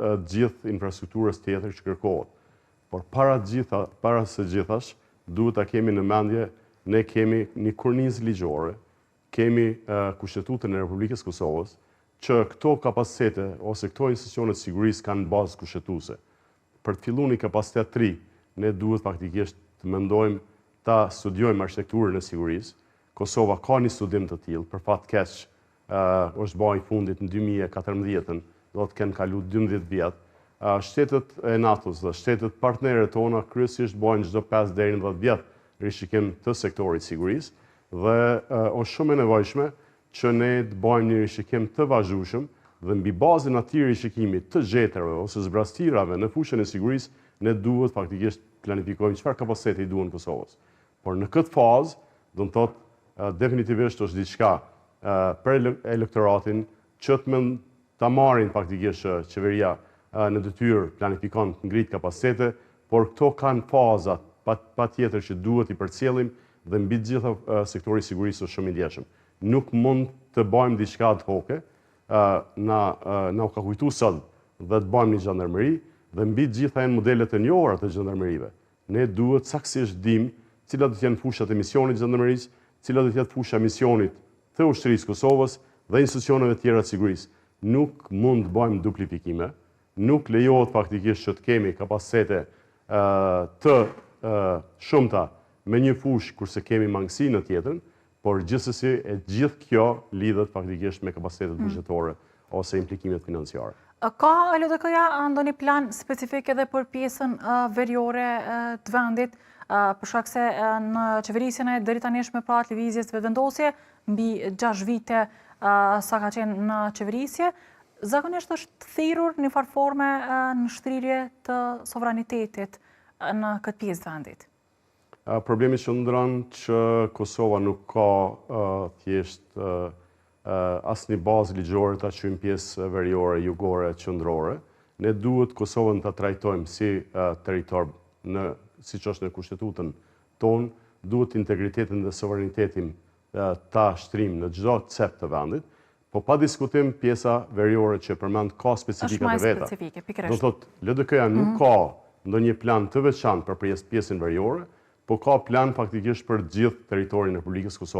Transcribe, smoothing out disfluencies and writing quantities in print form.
gjithë infrastrukturës tjetër që kërkohet. Por para së gjithash, duhet ta kemi në mendje, ne kemi një kornizë ligjore, kemi Kushtetutën e Republikës Kosovës, që këto kapacitete ose këto institucionet sigurisë kanë bazë kushtetuese. Për të filluar një kapacitet 3, ne duhet faktikisht të mendojmë ta studiojmë arkitekturën e sigurisë. Kosova ka një studim të tillë, për fat keq është bërë i fundit në 2014, do të kenë kaluar 12 vjet. Shtetet e NATO-s dhe shtetet partnerë tona kryesisht bojnë çdo 5 deri në 10 vjet rishikim të sektorit sigurisë dhe është shumë e nevojshme që ne të bëjmë një rishikim të vazhdueshëm dhe mbi bazën e atij rishikimi të gjetërave ose zbrastirave në fushën e sigurisë, ne duhet faktikisht planifikojmë çfarë kapaciteti duhen Kosovës. Por në këtë fazë, do të thotë definitivisht është diçka për elektoratin që ta marrin faktikisht qeveria në detyrë planifikon të ngritë kapacitete, por këto kanë fazat patjetër që duhet i përcjellim dhe mbi të gjitha sektori i sigurisë është shumë i ndjeshëm. Nuk mund të bëjmë diçka ad hoc, na u ka kujtuar sot dhe të bëjmë një gjandarmeri dhe mbi të gjitha janë modelet e njohura të gjandarmerive. Ne duhet saktësisht dim cilat do të jenë fushat e misionit të gjandarmerisë, cilat do të jetë fusha e misionit të ushtrisë Kosovës dhe institucioneve tjera të sigurisë. Nuk mund të bëjmë duplifikime, nuk lejohet faktikisht që të kemi kapacitete të shumta me një fushë kurse kemi mangësi në tjetrën, por gjithsesi e gjithë kjo lidhet faktikisht me kapacitetet buxhetore ose implikimet financiare. Ka LDK-ja ndonjë plan specifik edhe për pjesën veriore të vendit, për shkak se në qeverisjen e deri tanishme pra të lëvizjes vetëvendosje mbi 6 vite sa ka qenë në qeverisje, zakonisht është thirrur në farforme në shtrirje të sovranitetit në këtë pjesë të vendit. Problemi qëndron që Kosova nuk ka thjesht asnjë bazë ligjore ta quajmë pjesë veriore, jugore, qendrore. Ne duhet Kosovën ta trajtojmë si territor siç është në kushtetutën tonë, duhet integritetin dhe sovranitetin ta shtrim në çdo cep të vendit, po pa diskutim pjesa veriore që përmend ka specifikat e veta. Do të thotë LDK-ja nuk ka ndonjë plan të veçantë për pjesën veriore, po ka plan faktikisht për gjithë territorin e Republikës Kosovës.